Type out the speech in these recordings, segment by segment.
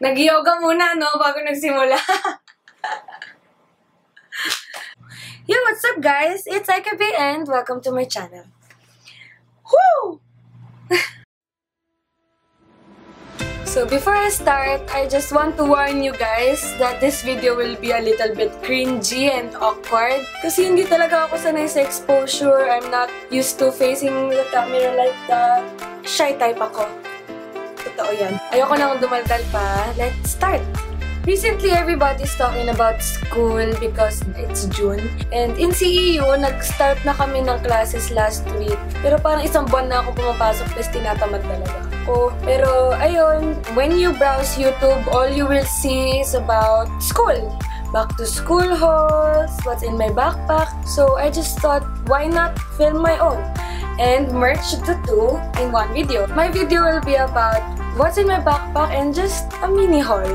Nag-yoga muna, no? Bago nagsimula. Yo, what's up, guys? It's Aikabe and welcome to my channel. Woo! So, before I start, I just want to warn you guys that this video will be a little bit cringy and awkward. Kasi hindi talaga ako sanay sa exposure. I'm not used to facing the camera like that. Shy type ako. Totoo yan. Ayoko nang dumaldal pa. Let's start! Recently, everybody's talking about school because it's June. And in CEU, nag-start na kami ng classes last week. Pero parang isang buwan na ako pumapasok kasi tinatamad talaga ako. Pero ayun, when you browse YouTube, all you will see is about school. Back to school hauls, what's in my backpack. So I just thought, why not film my own? And merge the two in one video. My video will be about what's in my backpack and just a mini haul.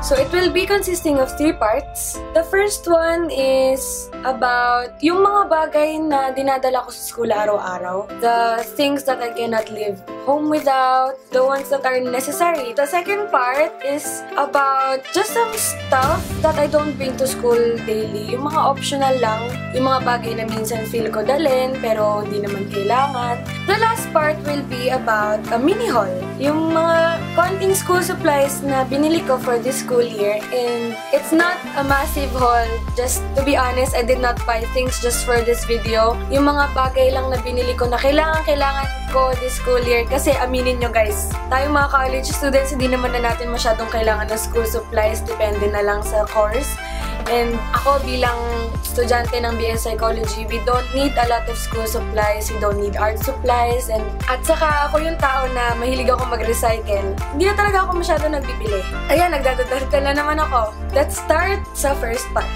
So it will be consisting of 3 parts. The first one is about yung mga bagay na dinadala ko sa school araw-araw. The things that I cannot leave home without. The ones that are necessary. The second part is about just some stuff that I don't bring to school daily. Yung mga optional lang. Yung mga bagay na minsan feel ko dalhin pero di naman kailangan. The last part will be about a mini haul. Yung mga konting school supplies na binili ko for this school year, and it's not a massive haul. Just to be honest, I did not buy things just for this video. Yung mga bagay lang na binili ko na kailangan ko this school year. Kasi aminin nyo guys, tayong mga college students, hindi naman na natin masyadong kailangan ng school supplies. Depende na lang sa course. And ako bilang estudyante ng BS Psychology, we don't need a lot of school supplies, we don't need art supplies, and at saka ako yung tao na mahilig ako mag-recycle. Hindi na talaga ako masyado nagbibili. Ayan, nagdadadal na naman ako. Let's start sa first part.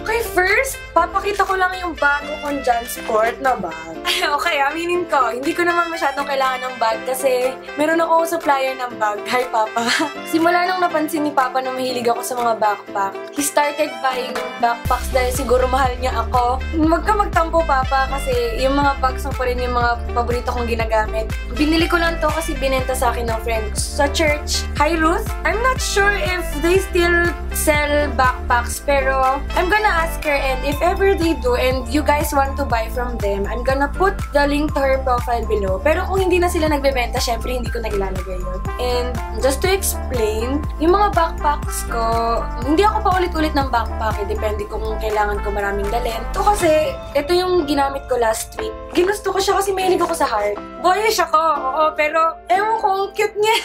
Okay, first, papakita ko lang yung bago kong Jansport na bag. Okay, aminin ko, hindi ko naman masyadong kailangan ng bag kasi meron ako supplier ng bag. Hi, Papa. Simula nung napansin ni Papa na mahilig ako sa mga backpack, he started buying backpacks dahil siguro mahal niya ako. Huwag ka magtampo, Papa, kasi yung mga bags mo pa rin yung mga paborito kong ginagamit. Binili ko lang to kasi binenta sa akin ng friend sa church. Hi, Ruth. I'm not sure if they still sell backpacks, pero I'm gonna ask her, and if ever they do and you guys want to buy from them, I'm gonna put the link to her profile below. Pero kung hindi na sila nagbebenta, syempre hindi ko na ilalagay yun. And just to explain, yung mga backpacks ko, hindi ako pa ulit-ulit ng backpack. Depende kung kailangan ko maraming dalhin. Ito kasi, ito yung ginamit ko last week. Ginusto ko siya kasi mahilig ako sa heart. Boyish ako, oo, pero ewan ko, ang cute niya.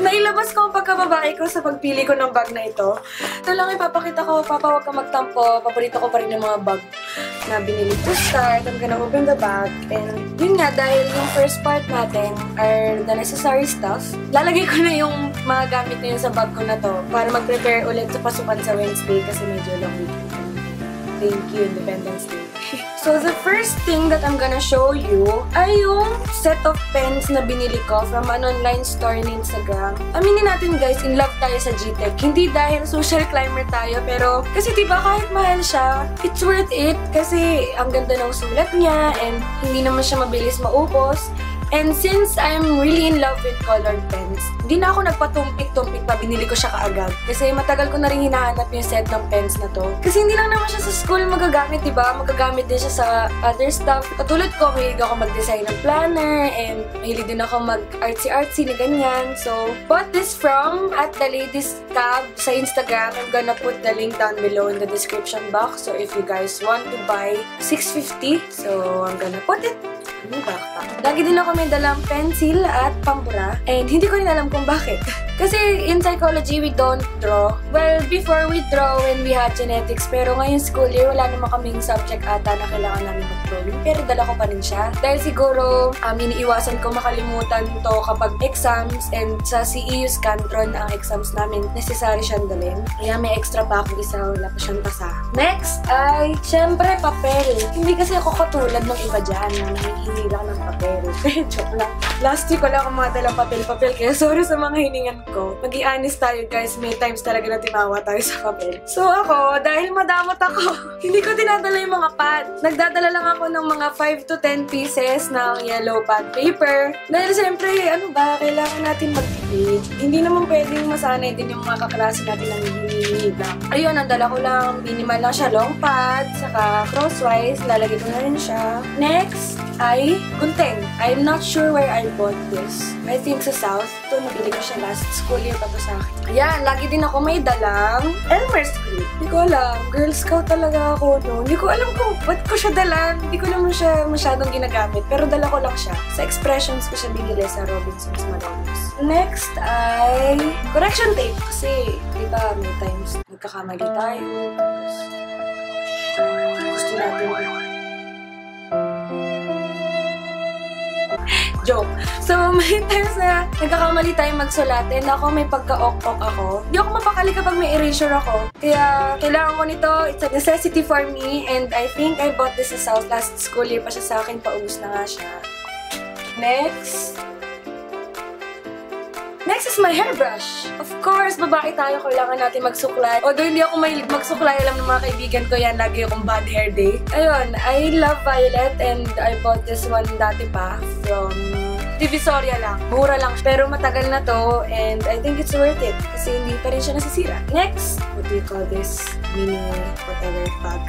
Nailabas ko ang pagkababae ko sa pagpili ko ng bag na ito. Ito lang ipapakita ko, Papa, huwag ka magtampo. Paborito ko pa rin yung mga bag na binili to start. I'm gonna open the bag. And yun nga, dahil yung first part natin are the necessary stuff, lalagay ko na yung mga gamit na yun sa bag ko na to para mag-prepare ulit sa pasukan sa Wednesday kasi medyo long weekend. Thank you, Independence Day. So, the first thing that I'm gonna show you ay yung set of pens na binili ko from an online store in Instagram. Aminin natin guys, in love tayo sa Gtech. Hindi dahil social climber tayo, pero kasi diba kahit mahal siya, it's worth it kasi ang ganda ng sulat niya and hindi naman siya mabilis maubos. And since I'm really in love with colored pens, hindi na ako nagpatumpik-tumpik pa, binili ko siya kaagad. Kasi matagal ko na rin hinahanap yung set ng pens na to. Kasi hindi lang naman siya sa school magagamit, diba? Magagamit din siya sa other stuff. Katulad ko, mahilig ako mag-design ng planner, and mahilig din ako mag-artsy-artsy na ganyan. So, bought this from at the Ladies tab sa Instagram. I'm gonna put the link down below in the description box. So, if you guys want to buy, $6.50. So, I'm gonna put it in the backpack. Lagi din ako may dalang pencil at pambura. And hindi ko rin alam kung bakit. Kasi in psychology, we don't draw. Well, before we draw when we had genetics. Pero ngayon school year, wala naman kaming subject ata na kailangan namin mag-drawing. Pero dala ko pa rin siya. Dahil siguro, iniiwasan ko makalimutan to kapag exams. And sa CEU Scantron, ang exams namin, necessary siyang dalhin. Kaya may extra pa ako isa, wala pa siyang pasa. Next ay, syempre, papel. Hindi kasi ako katulad ng iba dyan na nangihingi lang ng papel. papel. Joke lang. Last week wala akong mga dalang papel-papel kaya sorry sa mga hiningan ko. Maging honest tayo guys, may times talaga na timawa tayo sa papel. So ako, dahil madamot ako, hindi ko dinadala yung mga pad. Nagdadala lang ako ng mga 5 to 10 pieces ng yellow pad paper. Dahil siyempre, ano ba, kailangan natin magtipid. Hindi naman pwedeng masanay din yung mga kaklase natin ng hinihingi lang. Ayun, ang dala ko lang, minimal lang siya, long pad, saka crosswise, lalagay ko na rin siya. Next ay gunting. I'm not sure where I bought this. I think sa South. Ito, nabili ko siya last school year pa to sa akin. Ayan, lagi din ako may dalang Elmer's glue. Hindi ko alam. Girl Scout talaga ako, no? Hindi ko alam kung ba't ko siya dalan. Hindi ko naman siya masyadong ginagamit. Pero dala ko lang siya. Sa Expressions ko siya binili sa Robinsons Malolos. Next ay correction tape. Kasi, di ba, may times nagkakamali tayo. Gusto natin joke. So, may times na nagkakamali tayo magsulat and ako may pagka-ok-ok ako. Hindi ako mapakali kapag may erasure ako. Kaya, kailangan ko nito. It's a necessity for me and I think I bought this sa South last school year pa siya sa akin. Paubos na nga siya. Next is my hairbrush. Of course, babae tayo, kailangan natin magsuklay. Although hindi ako mahilig magsuklay, alam ng mga kaibigan ko yan, lagi akong bad hair day. Ayun, I love violet and I bought this one dati pa from Divisoria lang. Mura lang. Pero matagal na to and I think it's worth it kasi hindi pa rin siya nasisira. Next, what do you call this? Mini whatever bag.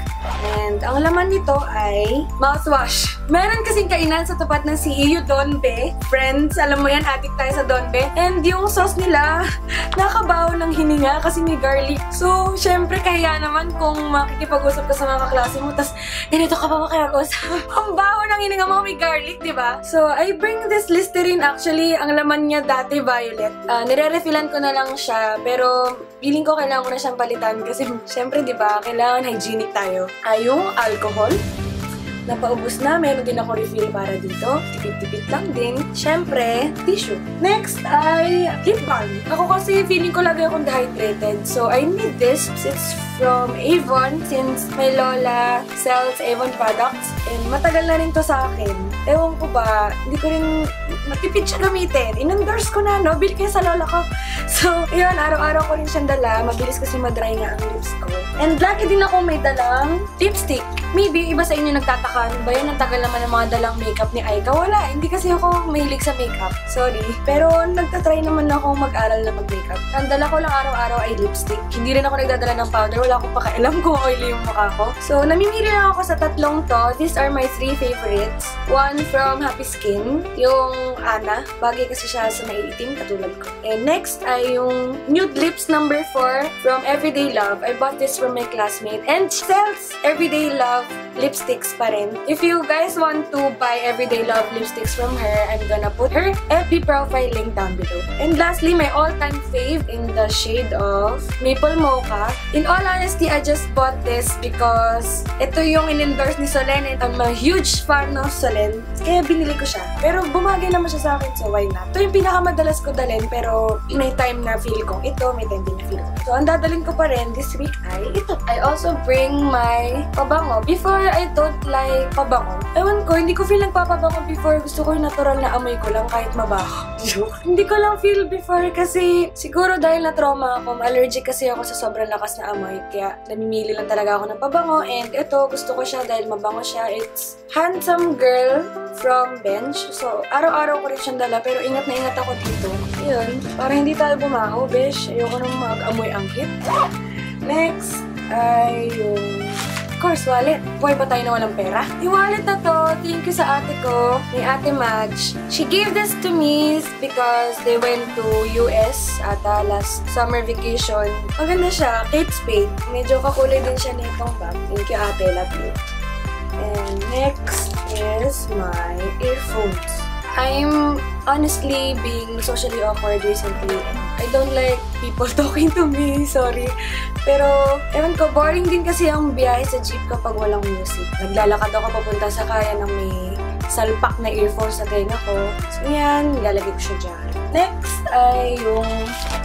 And ang laman nito ay mouthwash. Meron kasing kainan sa tapat ng CEU Donbe. Friends, alam mo yan, addict tayo sa Donbe. And yung sauce nila, nakabaw ng hininga kasi may garlic. So, syempre, kaya naman kung makikipag-usap ka sa mga kaklase mo, tas ganito ka pa makikipag-usap. Ang baho ng hininga mo, may garlic, diba? So, I bring this Listerine. Actually, ang laman niya dati violet. Nire-refillan ko na lang siya, pero feeling ko kailangan ko na siyang palitan kasi syempre, diba, kailangan hygienic tayo. Yung alcohol. Napaubos na. Meron din ako refill para dito. Tipid-tipid lang din. Siyempre, tissue. Next ay lip balm. Ako kasi feeling ko lagi akong dehydrated. So, I need this. It's from Avon since my lola sells Avon products. And matagal na rin to sa akin. Ewan ko ba, hindi ko rin matipid siya gamitin. In-endorse ko na, no? Bili kayo sa lola ko. So, yun, araw-araw ko rin siyang dala. Mabilis kasi madry nga ang lips ko. And lagi din ako may dalang lipstick. Maybe, iba sa inyo nagtataka, ano ba yan? Ang tagal naman ng mga dalang makeup ni Aika. Wala, hindi kasi ako mahilig sa makeup. Sorry. Pero, nagtatry naman ako mag-aral na mag-makeup. Ang dala ko lang araw-araw ay lipstick. Hindi rin ako nagdadala ng powder. Wala akong pakailam kung oily yung mukha ko. So, namimili lang ako sa tatlong to. These are my 3 favorites. One from Happy Skin, yung Ana. Bagay kasi siya sa maiitim, katulad ko. And next ay yung Nude Lips number 4 from Everyday Love. I bought this from my classmate. And she sells Everyday Love lipsticks pa rin. If you guys want to buy Everyday Love lipsticks from her, I'm gonna put her FB profile link down below. And lastly, my all-time fave in the shade of Maple Mocha. In all honesty, I just bought this because ito yung in-endorse ni Solen and I'm a huge fan of Solen. Kaya binili ko siya. Pero bumagay naman siya sa akin, so why not? Ito yung pinakamadalas ko dalhin, pero may time na feel ko ito, may time din na feel ko. So, ang dadalhin ko pa rin this week ay ito. I also bring my pabango. Before, I don't like pabango. Ewan ko, hindi ko feel nagpapabango before. Gusto ko yung natural na amoy ko lang kahit mabaho. Hindi ko lang feel before kasi siguro dahil na-trauma ako, allergic kasi ako sa sobrang lakas na amoy. Kaya namimili lang talaga ako ng pabango. And ito, gusto ko siya dahil mabango siya. It's Handsome Girl from Bench. So, araw-araw ko rin siyang dala pero ingat na ingat ako dito. Ayun, para hindi tayo bumaho, besh. Ayoko nang mag-amoy ang hit. Next ay yung of course, wallet. Buhay pa tayo na walang pera. Yung wallet na to, thank you sa ate ko, ni Ate Madge. She gave this to me because they went to US ata last summer vacation. Maganda siya, Kate Spade. Medyo kakulay din siya nitong bag. Thank you ate, love you. And next is my earphones. I'm honestly being socially awkward recently. I don't like people talking to me, sorry. Pero, ewan ko, boring din kasi ang biyahe sa jeep kapag walang music. Naglalakad ako papunta sa kaya ng may salpak na earphones sa tenga ko. So yan, nilalagay ko siya dyan. Next ay yung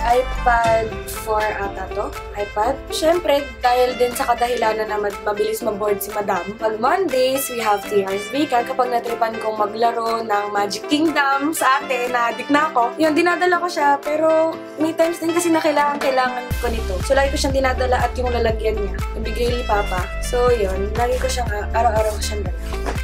iPad 4 ata to. iPad. Siyempre, dahil din sa kadahilanan na mabilis maboard si Madam. Pag Mondays, we have 3 hours weekend. Kapag natripan kong maglaro ng Magic Kingdom sa atin, na-addict na ako, yun, dinadala ko siya. Pero may times din kasi na kailangan ko nito. So, lagi ko siyang dinadala at yung lalagyan niya. Nabigay ni Papa. So, yun. Lagi ko siyang, araw-araw ko siyang dala.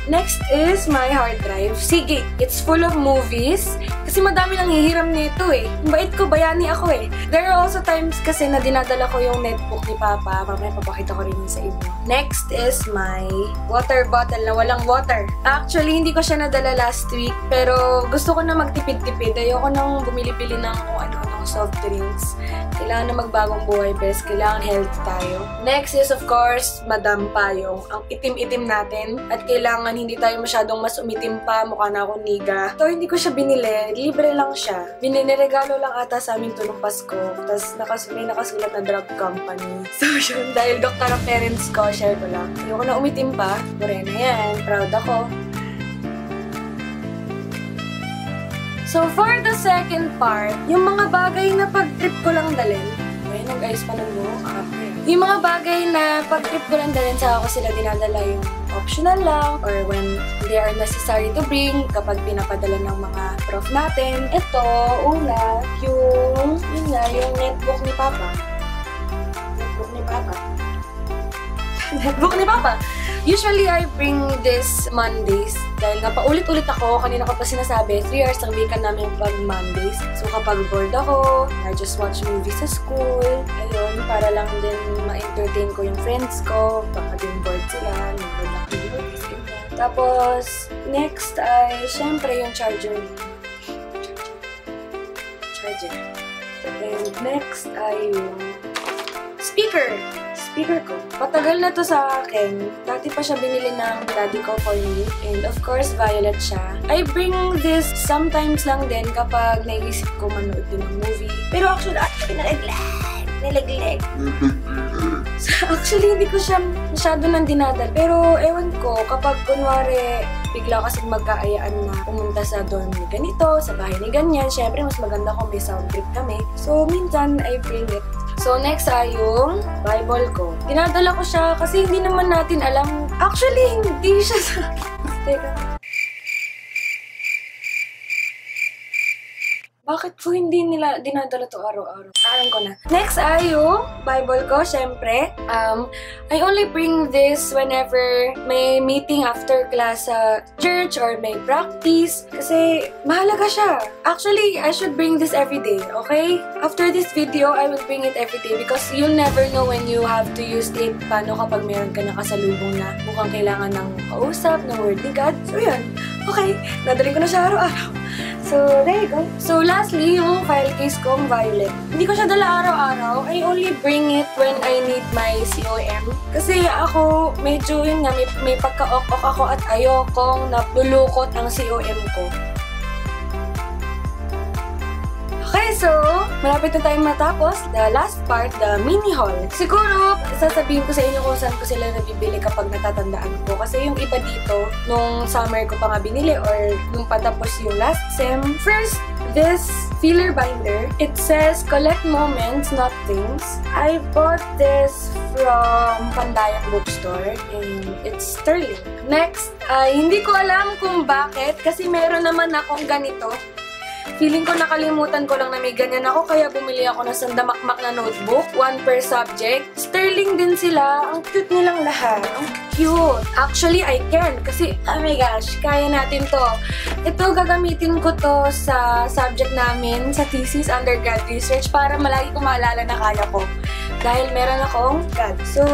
Next is my hard drive. Sige, it's full of movies. Kasi madami nang hihiram nito eh. Yung bait ko, bayani ako eh. There are also times kasi na dinadala ko yung netbook ni Papa. Mamaya papakita ko rin yun sa inyo. Next is my water bottle na walang water. Actually, hindi ko siya nadala last week. Pero gusto ko na magtipid-tipid. Ayoko nang bumili-bili ng kung ano-anong soft drinks. Kailangan na magbagong buhay, best. Kailangan healthy tayo. Next is, of course, Madam Payong. Ang itim-itim natin. At kailangan hindi tayo masyadong mas umitim pa. Mukha na akong niga. Ito, hindi ko siya binili. Libre lang siya. Regalo lang ata sa amin to nung Pasko. Tapos may nakasulat na drug company. So yun, dahil doktor ang parents ko, share ko lang. Ayoko na umitim pa. Morena yan. Proud ako. So for the second part, yung mga bagay na pag-trip ko lang dalhin. Ayun, nag-ayos pa ng buhok. Yung mga bagay na pag-trip ko lang dalhin, saka ko sila dinadala yung optional lang or when they are necessary to bring kapag pinapadala ng mga prof natin. Ito, una, yung netbook ni Papa. Netbook ni Papa. Usually, I bring this Mondays dahil nga paulit-ulit ako. Kanina ko pa sinasabi, 3 hours ang weekend namin pag Mondays. So, kapag bored ako, I just watch movies sa school. Ayun, para lang din ma-entertain ko yung friends ko. Baka din bored sila. Nanonood lang ng movies, ganyan. Tapos, next ay, syempre, yung charger. And next ay yung speaker ko. Matagal na to sa akin. Dati pa siya binili ng daddy ko for me. And of course, violet siya. I bring this sometimes lang din kapag naisip ko manood din ng movie. Pero actually, nilaglag. So, actually, hindi ko siya masyado nang dinadal. Pero, ewan ko, kapag kunwari, bigla kasi magkaayaan na pumunta sa dorm ni ganito, sa bahay ni ganyan, syempre, mas maganda kung may sound trip kami. So, minsan, I bring it. So, next ay yung Bible ko. Dinadala ko siya kasi hindi naman natin alam. Actually, hindi siya sa... Teka. Bakit po hindi nila dinadala to araw-araw? Alam ko na. Next ay yung Bible ko, syempre. I only bring this whenever may meeting after class sa church or may practice. Kasi mahalaga siya. Actually, I should bring this every day, okay? After this video, I will bring it every day because you'll never know when you have to use it. Paano kapag meron ka nakasalubong na mukhang kailangan ng kausap, ng word ni God. So, yun. Okay, nadalhin ko na siya araw-araw. So, there you go. So, lastly, yung file case kong violet. Hindi ko siya dala araw-araw. I only bring it when I need my COM. Kasi ako, medyo yun nga, may pagka-ok-ok ako at ayokong napulukot ang COM ko. Okay, so, malapit na tayong matapos. The last part, the mini haul. Siguro, sasabihin ko sa inyo kung saan ko sila nabibili kapag natatandaan ko. Kasi yung iba dito, nung summer ko pa nga binili or nung patapos yung last sem. First, this filler binder. It says, collect moments, not things. I bought this from Pandayang Bookstore and it's sterling. Next, hindi ko alam kung bakit kasi meron naman akong ganito. Feeling ko nakalimutan ko lang na may ganyan ako kaya bumili ako ng sandamakmak na notebook. 1 per subject. Sterling din sila. Ang cute nilang lahat. Ang cute. Actually, I can. Kasi, oh my gosh, kaya natin to. Ito, gagamitin ko to sa subject namin sa thesis, undergrad research para malagi ko maalala na kaya ko. Dahil meron akong God. So,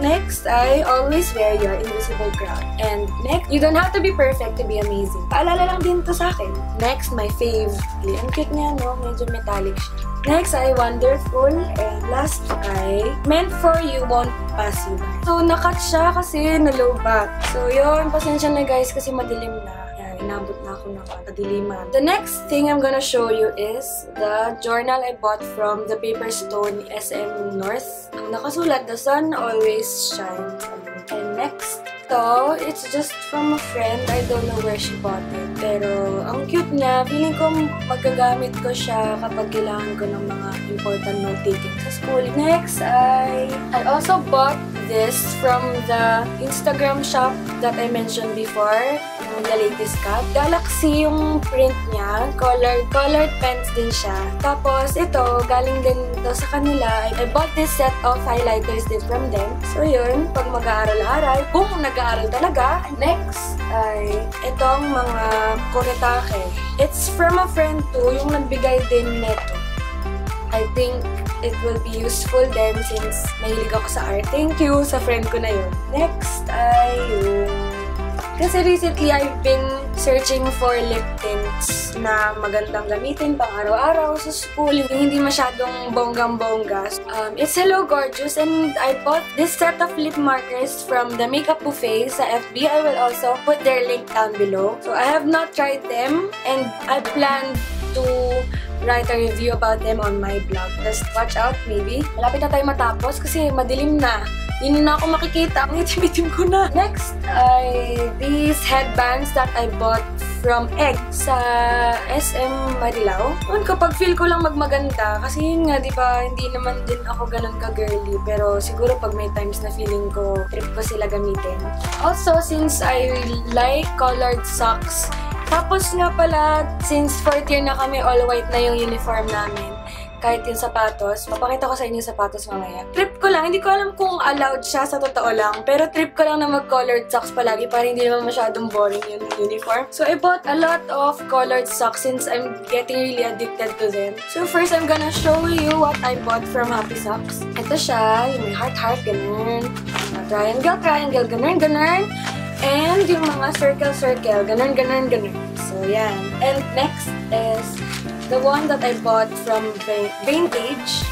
next ay always wear your invisible crown. And next, you don't have to be perfect to be amazing. Paalala lang din to sa akin. Next, my fave. Ang cute niya, no? Medyo metallic siya. Next ay wonderful. And last ay meant for you, won't pass you by. So, nakat siya kasi na-low back. So, yun. Pasensya na guys kasi madilim na. Inabot na ako ng kadiliman. The next thing I'm gonna show you is the journal I bought from the Paper Stone SM North. Ang nakasulat, the sun always shines. And next Ito, it's just from a friend. I don't know where she bought it. Pero, ang cute niya. Feeling ko magagamit ko siya kapag kailangan ko ng mga important note-taking sa school. Next, I also bought this from the Instagram shop that I mentioned before. Yung the latest cut. Galaxy yung print niya. Colored pens din siya. Tapos, ito, galing din ito sa kanila. I bought this set of highlighters din from them. So, yun. Pag mag-aaral-aaral, kung nag-aaral talaga. Next ay itong mga kuretake. It's from a friend too, yung nagbigay din neto. I think it will be useful then since mahilig ako sa art. Thank you sa friend ko na yun. Next ay yung... Kasi recently, I've been searching for lip tints na magandang gamitin pang araw-araw sa school. Yung hindi masyadong bonggang-bongga. It's Hello Gorgeous and I bought this set of lip markers from the Makeup Buffet sa FB. I will also put their link down below. So I have not tried them and I plan to write a review about them on my blog. Just watch out maybe. Malapit na tayo matapos kasi madilim na. Hindi na ako makikita. Ang itim-itim ko na. Next ay these headbands that I bought from Egg sa SM Marilao. Noon kapag feel ko lang magmaganda, kasi yun nga, di ba, hindi naman din ako ganun ka-girly. Pero siguro pag may times na feeling ko, trip ko sila gamitin. Also, since I like colored socks, tapos nga pala, since 4th year na kami, all white na yung uniform namin. Kahit yung sapatos, papakita ko sa inyo yung sapatos mamaya. Trip ko lang, hindi ko alam kung allowed siya sa totoo lang, pero trip ko lang na mag-colored socks palagi para hindi naman masyadong boring yung uniform. So I bought a lot of colored socks since I'm getting really addicted to them. So first, I'm gonna show you what I bought from Happy Socks. Ito siya, yung may heart-heart, ganun. Triangle, ganun. And yung mga circle, ganun. So yan. And next is the one that I bought from Vintage.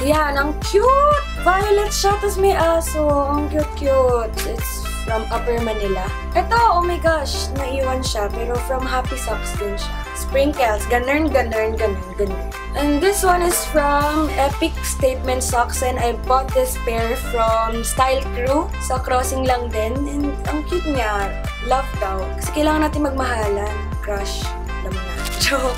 Yan, ang cute! Violet siya, tapos may aso. Ang cute. It's from Upper Manila. Ito, oh my gosh, naiwan siya. Pero from Happy Socks din siya. Sprinkles, ganun. And this one is from Epic Statement Socks and I bought this pair from Style Crew. Sa Crossing lang din. And ang cute niya. Love daw. Kasi kailangan natin magmahalan. Crush. Alam mo na. Joke.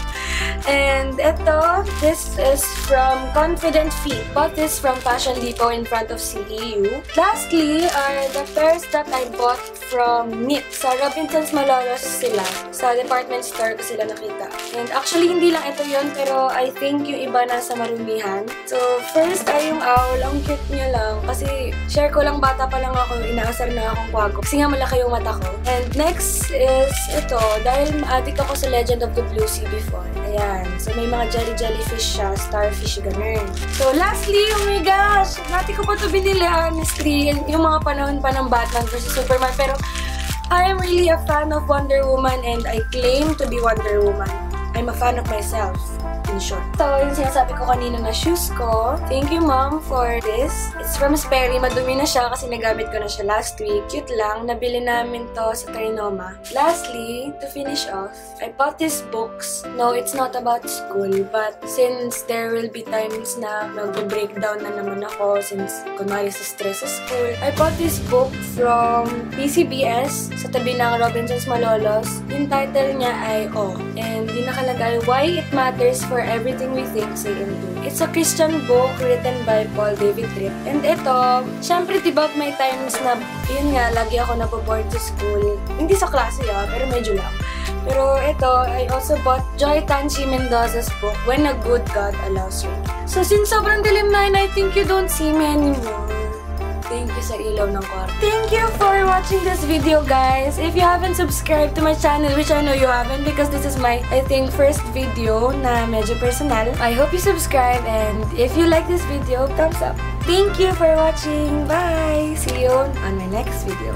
And ito, this is from Confident Feet. Bought this from Fashion Depot in front of CEU. Lastly are the pairs that I bought from Knit. Sa Robinsons Malolos sila. Sa department store ko sila nakita. And actually, hindi lang ito yun, pero I think yung iba nasa marumihan. So, first ay yung owl. Ang cute niya lang. Kasi, share ko lang, bata pa lang ako, inaasar na akong kwago. Kasi nga malaki yung mata ko. And next is ito. Dahil addict ako sa Legend of the Blue Sea before. Ayan. So, may mga jellyfish siya. Starfish, ganun. So, lastly, oh my gosh! Dati ko pa ito binili, honestly. Yung mga panahon pa ng Batman vs. Superman. Pero, I am really a fan of Wonder Woman and I claim to be Wonder Woman. I'm a fan of myself. In short. So, yung sinasabi ko kanina na shoes ko. Thank you, Mom, for this. It's from Sperry. Madumi na siya kasi nagamit ko na siya last week. Cute lang. Nabili namin to sa Trinoma. Lastly, to finish off, I bought these books. No, it's not about school, but since there will be times na mag-breakdown na naman ako since kunwari sa stress sa school, I bought this book from PCBS sa tabi ng Robinsons Malolos. Yung title niya ay O. And di nakalagay, Why It Matters for Everything We Think, Say, and Do. It's a Christian book written by Paul David Tripp. And ito, syempre diba may times na, yun nga, lagi ako naboboard sa school. Hindi sa klase pero medyo lang. Pero ito, I also bought Joy Tanchi Mendoza's book, When a Good God Allows Rain. So since sobrang dilim na, I think you don't see me anymore. Thank you sa ilaw ng kwarto. Thank you for watching this video, guys. If you haven't subscribed to my channel, which I know you haven't because this is my, I think, first video na medyo personal, I hope you subscribe and if you like this video, thumbs up. Thank you for watching. Bye! See you on my next video.